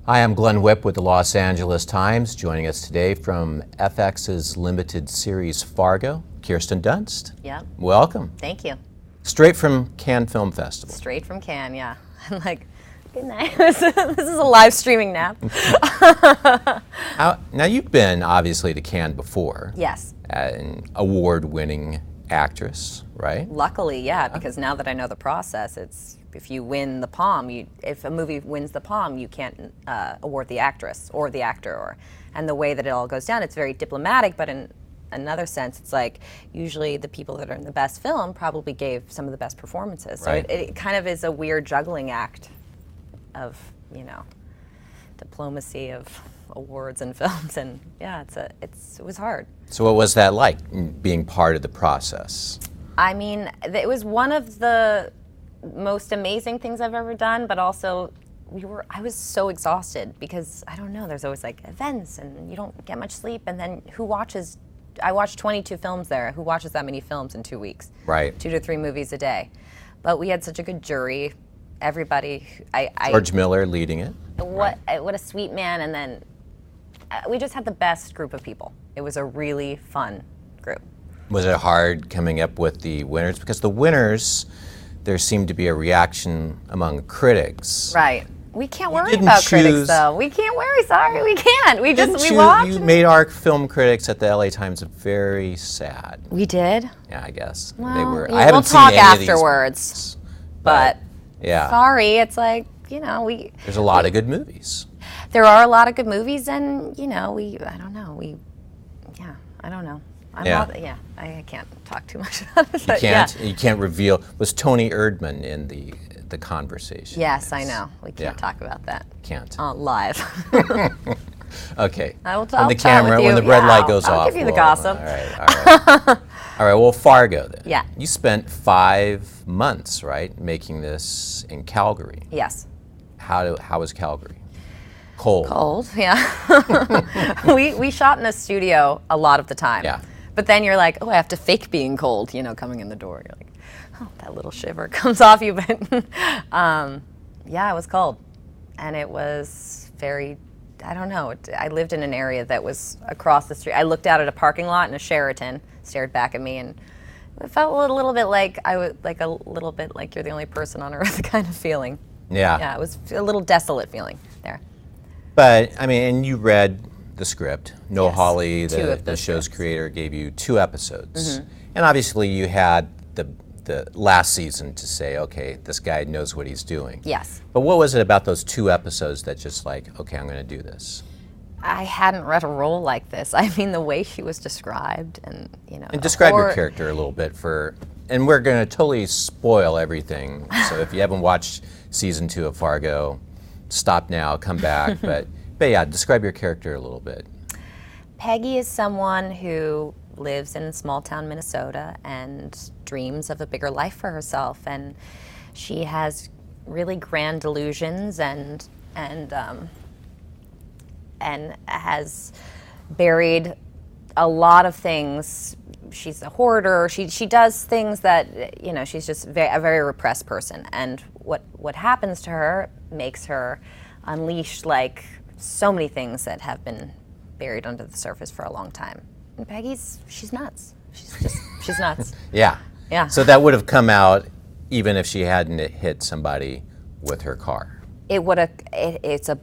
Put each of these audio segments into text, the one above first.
Hi, I'm Glenn Whipp with the Los Angeles Times. Joining us today from FX's limited series Fargo, Kirsten Dunst. Yeah. Welcome. Thank you. Straight from Cannes Film Festival. Straight from Cannes, yeah. I'm like, good night. This is a live streaming nap. Now, you've been obviously to Cannes before. Yes. An award-winning actress, right? Luckily, yeah, because now that I know the process, it's if you win the Palm, if a movie wins the Palm, you can't award the actress or the actor, and the way that it all goes down, it's very diplomatic, but in another sense, it's like usually the people that are in the best film probably gave some of the best performances. So right. it kind of is a weird juggling act of, diplomacy of awards and films, and yeah, it was hard. So what was that like, being part of the process? I mean, it was one of the most amazing things I've ever done, but also I was so exhausted because, I don't know, there's always like events and you don't get much sleep, and then I watched 22 films there. Who watches that many films in 2 weeks? Right. 2 to 3 movies a day. But we had such a good jury. Everybody, George Miller leading it. What a sweet man, and then we just had the best group of people. It was a really fun group. Was it hard coming up with the winners? Because the winners, there seemed to be a reaction among critics. Right. We can't worry about critics, though. We can't worry. Sorry, we can't. We watch. You made our film critics at the LA Times very sad. We did. Yeah, I guess well, they were. Yeah, I haven't we'll seen talk any afterwards. Of these, but yeah. Sorry, it's like There's a lot of good movies. There are a lot of good movies, and I don't know. I don't know. I can't talk too much about it. You can't. You can't reveal. Was Tony Erdmann in the conversation? Yes, I know. We can't talk about that. Can't. Live. Okay. I'll when the red light goes off. I'll give you the gossip. All right. All right. Well, Fargo then. Yeah. You spent 5 months, right, making this in Calgary. Yes. How was Calgary? Cold. Cold, yeah. we shot in a studio a lot of the time. Yeah. But then you're like, oh, I have to fake being cold, coming in the door. You're like, oh, that little shiver comes off you. But yeah, it was cold. And it was very, I don't know. I lived in an area that was across the street. I looked out at a parking lot in a Sheraton, stared back at me, and it felt a little bit like you're the only person on earth kind of feeling. Yeah. Yeah, it was a little desolate feeling there. But, I mean, and you read the script. Noel Yes, Hawley, 2 the of those show's scripts. creator, gave you 2 episodes. Mm-hmm. And obviously you had the last season to say, okay, this guy knows what he's doing. Yes. But what was it about those 2 episodes that just like, okay, I'm going to do this? I hadn't read a role like this. I mean, the way she was described, and And describe your character a little bit and we're going to totally spoil everything. So if you haven't watched season 2 of Fargo, stop now, come back. But yeah, describe your character a little bit. Peggy is someone who lives in small town Minnesota and dreams of a bigger life for herself, and she has really grand delusions and has buried a lot of things. She's a hoarder. She does things that, she's just a very repressed person. And what happens to her makes her unleash like so many things that have been buried under the surface for a long time. And she's nuts. She's nuts. Yeah. Yeah. So that would have come out even if she hadn't hit somebody with her car. It would have.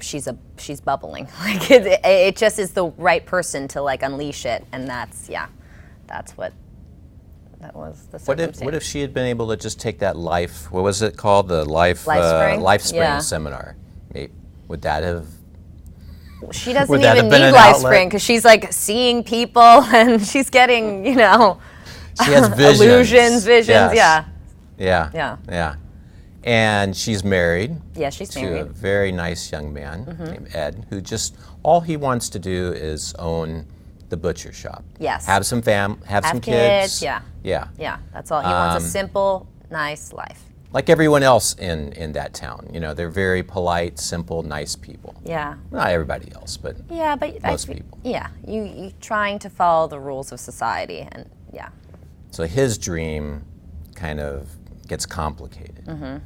She's bubbling. Like it just is the right person to like unleash it, and that's what. That was the circumstance. What if she had been able to just take that life? What was it called? The LifeSpring seminar. Would that have? She doesn't even need LifeSpring because she's like seeing people and she's getting, She has visions. Illusions, visions. Yes. Yeah. Yeah. And she's married. Yeah, she's married to a very nice young man named Ed, who just all he wants to do is own the butcher shop. Yes. Have some kids. Yeah. Yeah. Yeah. That's all. He wants a simple, nice life. Like everyone else in that town, they're very polite, simple, nice people. Yeah. Not everybody else, but most people. Yeah. You trying to follow the rules of society, and yeah. So his dream kind of gets complicated. Mm-hmm.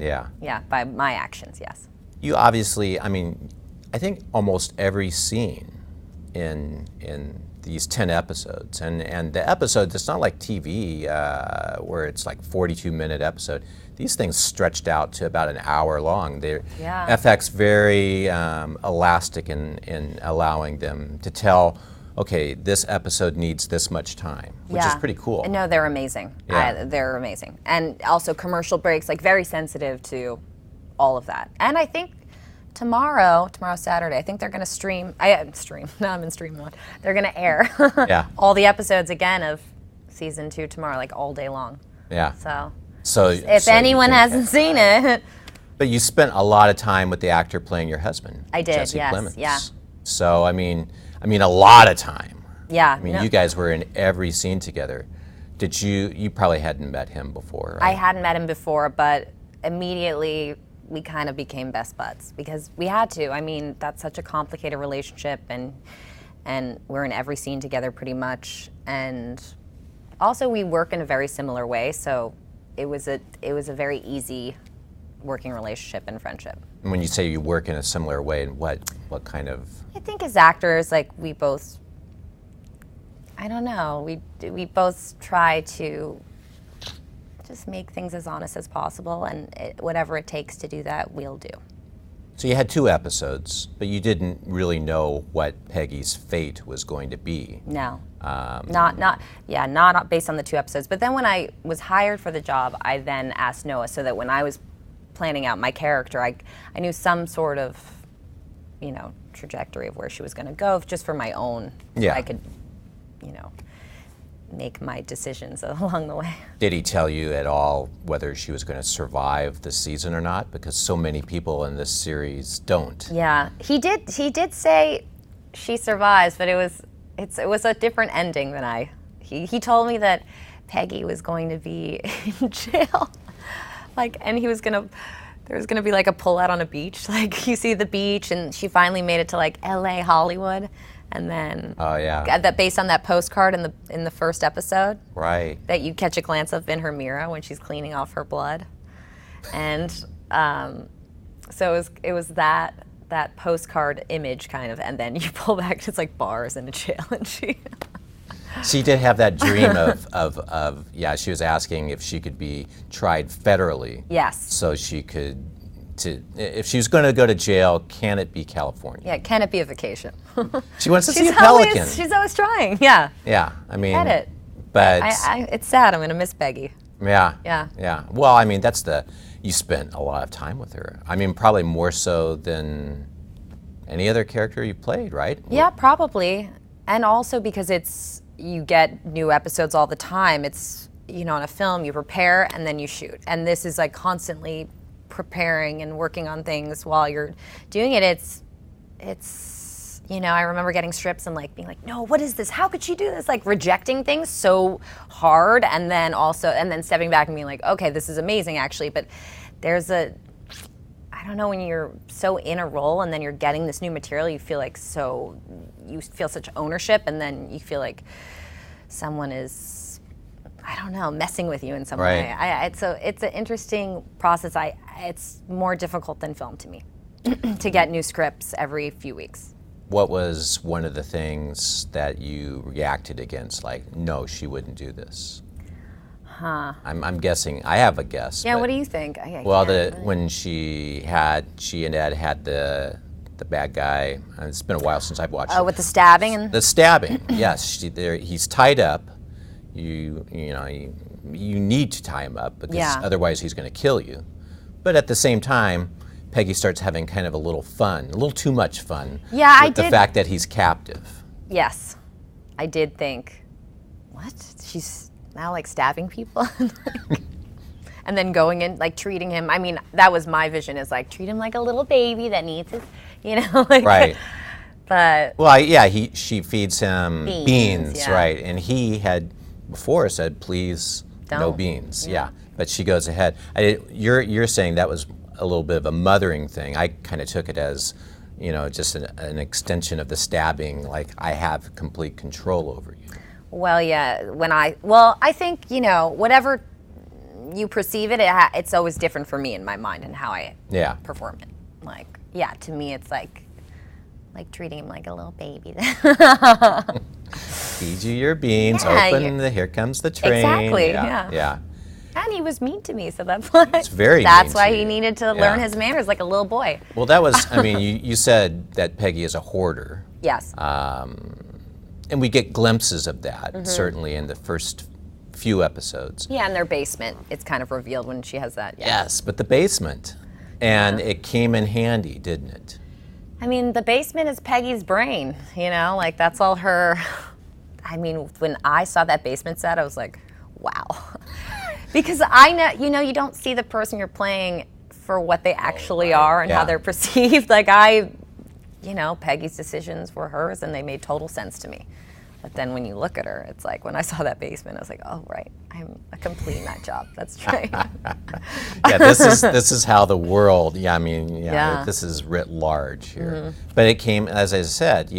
Yeah. Yeah, by my actions, yes. You obviously, I mean, I think almost every scene in these 10 episodes, and the episodes, it's not like TV where it's like 42-minute episode. These things stretched out to about an hour long. They're FX very elastic in allowing them to tell, okay, this episode needs this much time, which is pretty cool. No, they're amazing. Yeah. They're amazing. And also commercial breaks, like very sensitive to all of that. And I think tomorrow Saturday, I think they're going to stream. Now I'm in stream mode. They're going to air all the episodes again of season 2 tomorrow, like all day long. Yeah. So if anyone hasn't seen it. But you spent a lot of time with the actor playing your husband. I did, Jesse yes, Plemons. yeah. So a lot of time. Yeah. I mean, you guys were in every scene together. Did you probably hadn't met him before, right? I hadn't met him before, but immediately we kind of became best buds because we had to. I mean, that's such a complicated relationship, and we're in every scene together pretty much. And also we work in a very similar way, so it was a very easy working relationship and friendship. And when you say you work in a similar way, what kind of? I think as actors, like we both, I don't know, we both try to just make things as honest as possible, and whatever it takes to do that, we'll do. So you had 2 episodes, but you didn't really know what Peggy's fate was going to be. No, not based on the 2 episodes. But then when I was hired for the job, I then asked Noah so that when I was planning out my character, I knew some sort of, trajectory of where she was going to go, just for my own. Yeah. I could, make my decisions along the way. Did he tell you at all whether she was going to survive the season or not? Because so many people in this series don't. Yeah, he did say she survives, but it was a different ending than he told me that Peggy was going to be in jail, and there was gonna be like a pullout on a beach, like you see the beach, and she finally made it to like L.A. Hollywood. And then, that based on that postcard in the first episode, right? That you catch a glance of in her mirror when she's cleaning off her blood, and so it was that postcard image kind of, and then you pull back, it's like bars in a jail, and she did have that dream of she was asking if she could be tried federally. Yes. So she could. If she was going to go to jail, can it be California? Yeah, can it be a vacation? She wants to see a pelican. She's always trying, yeah. Yeah, I mean. Get it. But. It's sad, I'm going to miss Peggy. Yeah. Yeah. Yeah. Well, I mean, you spent a lot of time with her. I mean, probably more so than any other character you played, right? Yeah, probably. And also because you get new episodes all the time. It's, on a film, you prepare and then you shoot. And this is like constantly preparing and working on things while you're doing it. It's I remember getting strips and like being like, no, what is this? How could she do this? Like rejecting things so hard, and then stepping back and being like, okay, this is amazing actually. But there's I don't know, when you're so in a role and then you're getting this new material, you feel such ownership, and then you feel like someone is, I don't know, messing with you in some way. It's an interesting process. It's more difficult than film to me to get new scripts every few weeks. What was one of the things that you reacted against? Like, no, she wouldn't do this. I'm guessing. I have a guess. Yeah. What do you think? When she and Ed had the bad guy. It's been a while since I've watched it. Oh, with the stabbing and the stabbing. Yes, he's tied up. You need to tie him up because otherwise he's going to kill you. But at the same time, Peggy starts having kind of a little too much fun. Yeah, with the fact that he's captive. Yes, I did think, what? She's now like stabbing people, and then going in like treating him. I mean, that was my vision, is like treat him like a little baby that needs his, right. But she feeds him beans, right? And he had before said, please, no beans. Yeah, but she goes ahead. You're saying that was a little bit of a mothering thing. I kind of took it as, just an extension of the stabbing. Like, I have complete control over you. Well, yeah. I think whatever you perceive it, it's always different for me in my mind and how I perform it. Like, to me, it's like like treating him like a little baby. Feed you your beans, here comes the train. Exactly, yeah. And he was mean to me, so that's why. It's very That's mean why to he you. needed to learn his manners like a little boy. Well, that was, I mean, you said that Peggy is a hoarder. Yes. And we get glimpses of that, certainly in the first few episodes. Yeah, in their basement, it's kind of revealed when she has that. Yeah. Yes, but the basement, and it came in handy, didn't it? I mean, the basement is Peggy's brain, you know, like that's all her. I mean, when I saw that basement set, I was like, wow. Because I know, you don't see the person you're playing for what they actually are and how they're perceived. Like Peggy's decisions were hers and they made total sense to me. But then when you look at her, it's like, when I saw that basement, I was like, oh, right, I'm a complete nut job. That's right. This is how the world, this is writ large here. But it came, as I said,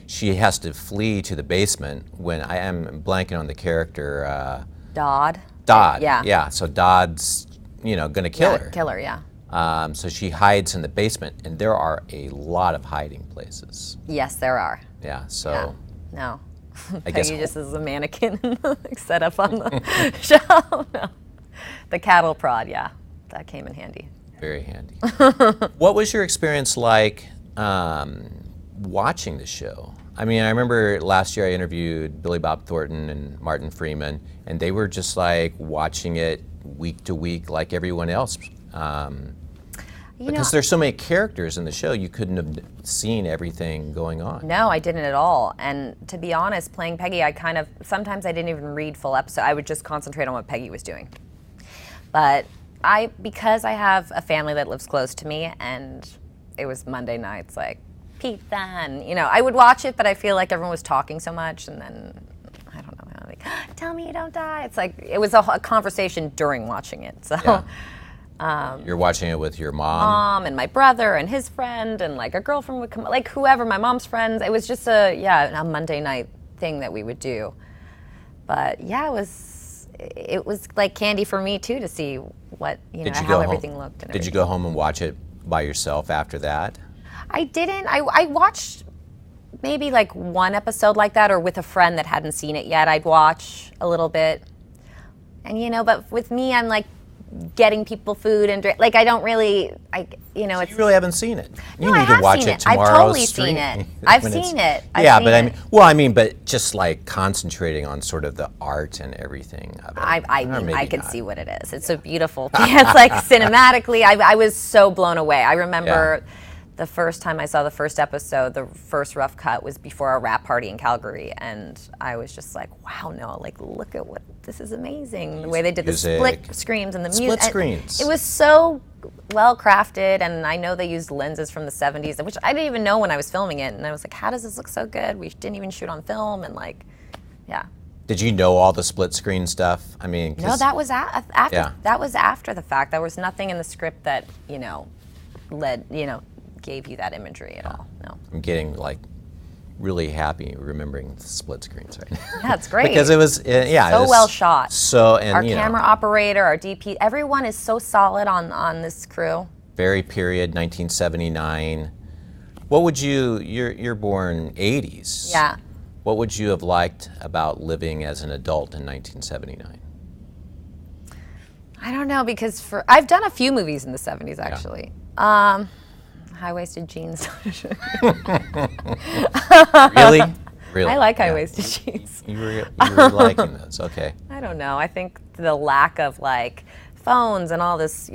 she has to flee to the basement when I am blanking on the character. Dodd. Yeah. So Dodd's, going to kill her. Kill her, yeah. So she hides in the basement, and there are a lot of hiding places. Yes, there are. Yeah, so. Yeah. No. I guess Peggy just is a mannequin set up on the show. No. The cattle prod, that came in handy. Very handy. What was your experience like watching the show? I mean, I remember last year I interviewed Billy Bob Thornton and Martin Freeman, and they were just like watching it week to week like everyone else. Because there's so many characters in the show, you couldn't have seen everything going on. No, I didn't at all. And to be honest, playing Peggy, sometimes I didn't even read full episodes. I would just concentrate on what Peggy was doing. But because I have a family that lives close to me, and it was Monday nights, like, pizza, and, I would watch it, but I feel like everyone was talking so much, and then, I don't know, like, tell me you don't die. It's like, it was a conversation during watching it, so. Yeah. You're watching it with your mom? And my brother and his friend and like a girlfriend would come, like whoever, my mom's friends. It was just a Monday night thing that we would do. But it was like candy for me too to see what, how everything looked. And did you go home and watch it by yourself after that? I didn't. I watched maybe like one episode like that, or with a friend that hadn't seen it yet. I'd watch a little bit. And but with me, I'm like, getting people food and drink. Like, I don't really, you really haven't seen it. You need to watch it tomorrow. I've totally seen it. I've seen it. I mean, but just like concentrating on sort of the art and everything of it. I could see what it is. It's so beautiful. It's like cinematically, I was so blown away. I remember the first time I saw the first episode, the first rough cut was before our rap party in Calgary, and I was just like, wow, no, like, look at this is amazing. The way they did the split screens and the music. Split screens. It was so well crafted, and I know they used lenses from the 70s, which I didn't even know when I was filming it, and I was like, how does this look so good? We didn't even shoot on film, and like, yeah. Did you know all the split screen stuff? I mean, no, that was after. Yeah. That was after the fact. There was nothing in the script that gave you that imagery at all. No. I'm getting like really happy remembering the split screens right now. Yeah, it's great. Because it was so well shot. So and our camera operator, our DP, everyone is so solid on this crew. Very period, 1979. What would you're born 80s. Yeah. What would you have liked about living as an adult in 1979? I don't know, because I've done a few movies in the 70s actually. Yeah. High-waisted jeans. Really? I like high-waisted jeans. You were liking those, okay. I don't know. I think the lack of like phones and all this,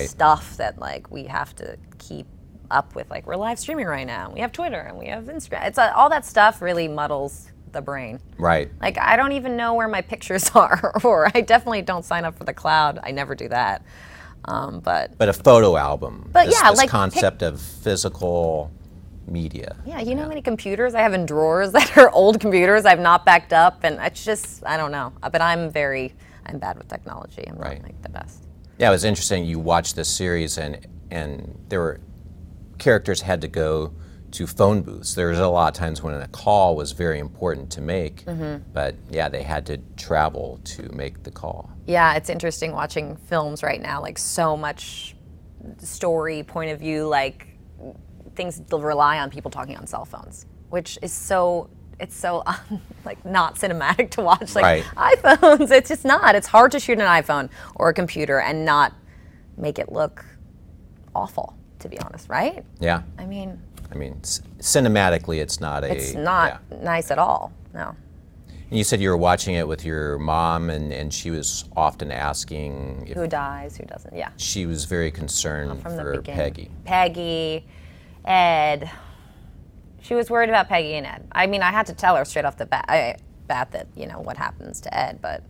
stuff that like we have to keep up with. Like, we're live streaming right now. We have Twitter and we have Instagram. It's all that stuff really muddles the brain. Right. Like, I don't even know where my pictures are, or I definitely don't sign up for the cloud. I never do that. But a photo album. But this like concept of physical media. Yeah, you know how many computers I have in drawers that are old computers I've not backed up, and it's just, I don't know. But I'm bad with technology. I'm not like the best. Yeah, it was interesting. You watched this series, and there were characters had to go to phone booths. There was a lot of times when a call was very important to make, but yeah, they had to travel to make the call. Yeah, it's interesting watching films right now, like so much story, point of view, like things rely on people talking on cell phones, which is so like not cinematic to watch. Like iPhones, it's just not. It's hard to shoot an iPhone or a computer and not make it look awful, to be honest, right? Yeah. I mean, cinematically, it's not nice at all. No. And you said you were watching it with your mom, and she was often asking if who dies, who doesn't. Yeah. She was very concerned for Peggy. Peggy, Ed. She was worried about Peggy and Ed. I mean, I had to tell her straight off the bat that, you know, what happens to Ed, but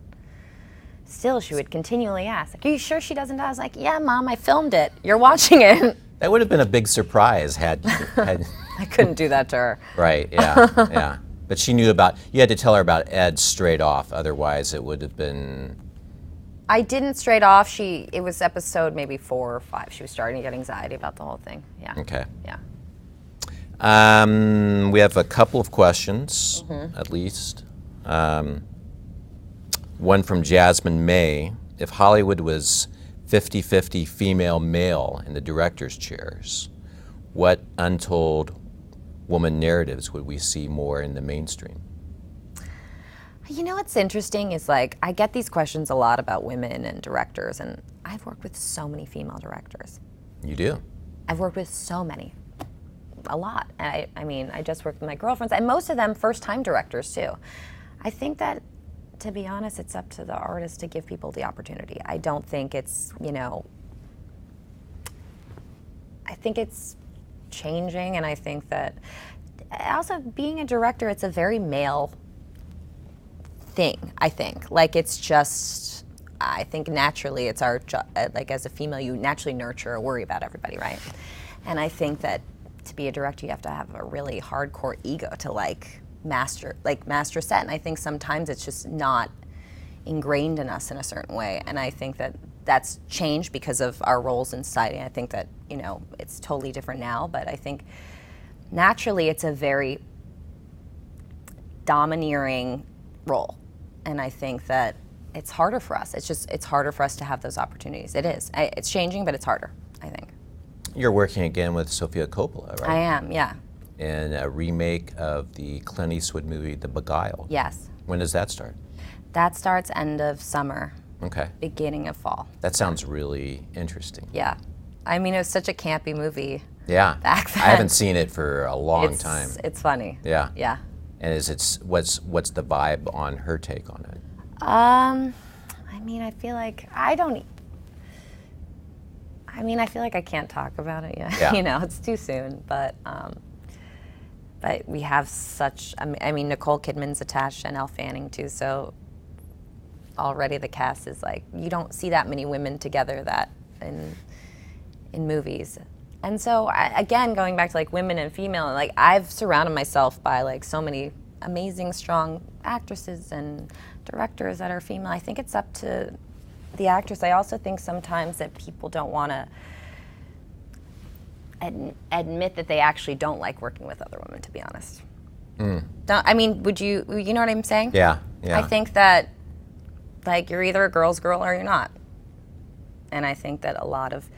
still she would continually ask, like, are you sure she doesn't die? I was like, yeah, Mom, I filmed it. You're watching it. That would have been a big surprise had I couldn't do that to her. Right, yeah, yeah. But she knew you had to tell her about Ed straight off, otherwise it would have been... I didn't straight off. It was episode maybe 4 or 5. She was starting to get anxiety about the whole thing, yeah. Okay. Yeah. We have a couple of questions, at least. One from Jasmine May. If Hollywood was 50-50 female-male in the director's chairs, what untold woman narratives would we see more in the mainstream? You know what's interesting is, like, I get these questions a lot about women and directors, and I've worked with so many female directors. You do? I've worked with so many. A lot. I mean, I just worked with my girlfriends, and most of them first-time directors, too. I think that, to be honest, it's up to the artist to give people the opportunity. I don't think it's, you know, I think it's changing, and I think that also being a director, it's a very male thing, I think. Like, it's just, I think naturally it's our job, like as a female, you naturally nurture or worry about everybody, right? And I think that to be a director, you have to have a really hardcore ego to master set. And I think sometimes it's just not ingrained in us in a certain way. And I think that that's changed because of our roles in society. I think that, you know, it's totally different now, but I think naturally it's a very domineering role. And I think that it's harder for us. It's harder for us to have those opportunities. It is. It's changing, but it's harder, I think. You're working again with Sofia Coppola, right? I am, yeah. In a remake of the Clint Eastwood movie, The Beguiled. Yes. When does that start? That starts end of summer. Okay. Beginning of fall. That sounds really interesting. Yeah. I mean, it was such a campy movie. Yeah. Back then. I haven't seen it for a long time. It's funny. Yeah. Yeah. And what's the vibe on her take on it? I mean, I feel like I feel like I can't talk about it yet. Yeah. You know, it's too soon. But we have such. I mean, Nicole Kidman's attached and Elle Fanning too. So already the cast is like, you don't see that many women together that in movies. And so again, going back to like women and female, like I've surrounded myself by like so many amazing, strong actresses and directors that are female. I think it's up to the actress. I also think sometimes that people don't want to admit that they actually don't like working with other women, to be honest. I mean, would you know what I'm saying? Yeah, yeah. I think that, like, you're either a girl's girl or you're not. And I think that a lot of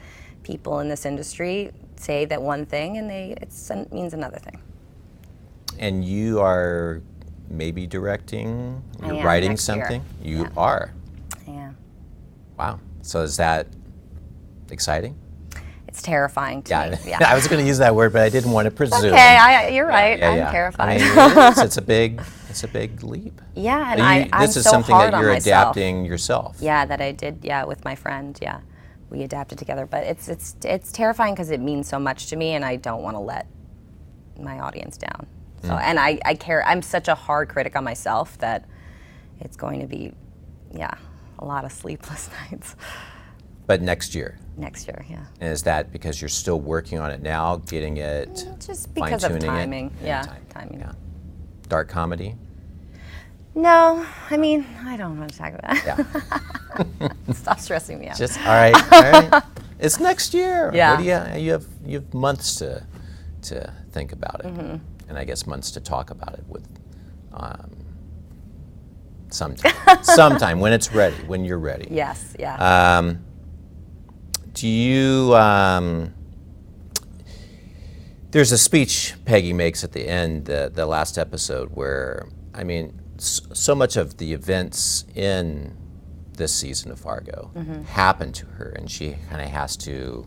people in this industry say that one thing and it means another thing. And you are maybe directing, you're writing something? You Yeah. are? I am. Wow. So is that exciting? It's terrifying to me. Yeah. I was going to use that word, but I didn't want to presume. Okay, you're right. I'm terrified. I mean, it's a big leap. Yeah, and I'm this is so something hard that you're on myself. adapting yourself. Yeah, that I did. Yeah, with my friend. Yeah, we adapted together. But it's terrifying because it means so much to me, and I don't want to let my audience down. So, and I care. I'm such a hard critic on myself that it's going to be, a lot of sleepless nights. But next year. Next year, yeah. And is that because you're still working on it now, getting it, just because of timing. Timing. Yeah. Dark comedy? No, I mean, I don't want to talk about it. Yeah. Stop stressing me out. Just all right. It's next year. Yeah. What do you have months to think about it, and I guess months to talk about it with. Sometime when it's ready, when you're ready. Yes. Yeah. There's a speech Peggy makes at the end, the last episode, where, I mean, so much of the events in this season of Fargo happen to her, and she kind of has to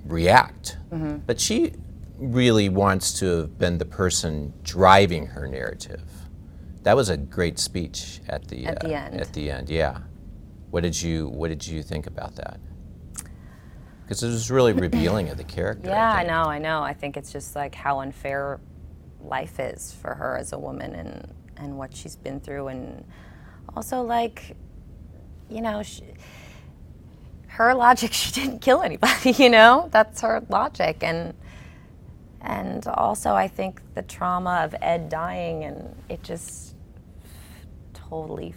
react. But she really wants to have been the person driving her narrative. That was a great speech at the end. At the end, yeah. What did you think about that? Because it was really revealing of the character. Yeah, I know. I think it's just like how unfair life is for her as a woman, and what she's been through, and also like, you know, her logic, she didn't kill anybody, you know? That's her logic. And also I think the trauma of Ed dying, and it just totally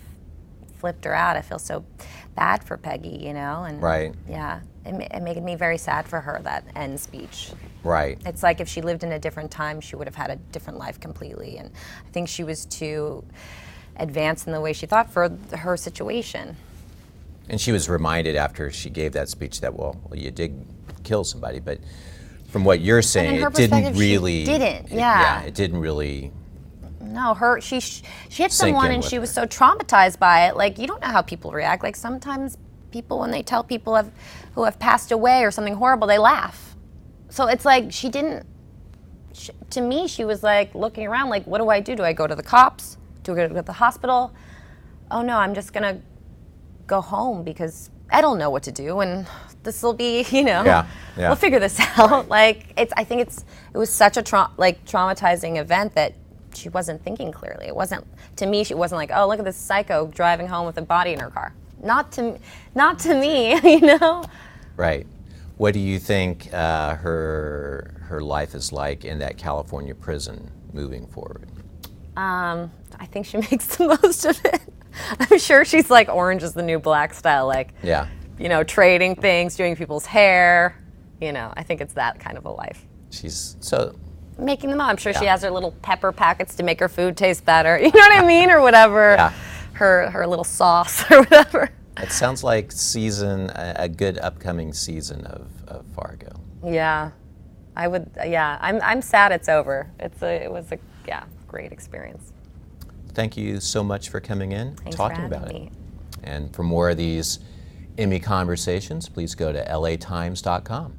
flipped her out. I feel so bad for Peggy, you know? And right. Yeah, it made me very sad for her, that end speech. Right. It's like if she lived in a different time, she would have had a different life completely. And I think she was too advanced in the way she thought for her situation. And she was reminded after she gave that speech that, well, you did kill somebody, but from what you're saying, it didn't really. She didn't, yeah. It didn't really. No, she hit someone and she was so traumatized by it. Like, you don't know how people react. Like, sometimes people, when they tell people who have passed away or something horrible, they laugh. So it's like she didn't. To me, she was like looking around, like, what do I do? Do I go to the cops? Do I go to the hospital? Oh no, I'm just gonna go home because Ed'll know what to do, and this will be, you know, we'll figure this out. Like, I think it was such a traumatizing event that she wasn't thinking clearly. It wasn't, to me, she wasn't like, oh, look at this psycho driving home with a body in her car. Not to me, you know. Right. What do you think her life is like in that California prison moving forward? I think she makes the most of it. I'm sure she's like Orange is the New Black style, like, you know, trading things, doing people's hair. You know, I think it's that kind of a life. She's so making them up. I'm sure she has her little pepper packets to make her food taste better. You know what I mean, or whatever. Yeah. Her little sauce or whatever. It sounds like a good upcoming season of Fargo. Yeah, I would. Yeah, I'm sad it's over. It was a great experience. Thank you so much for coming in, talking about me. And for more of these Emmy conversations, please go to latimes.com.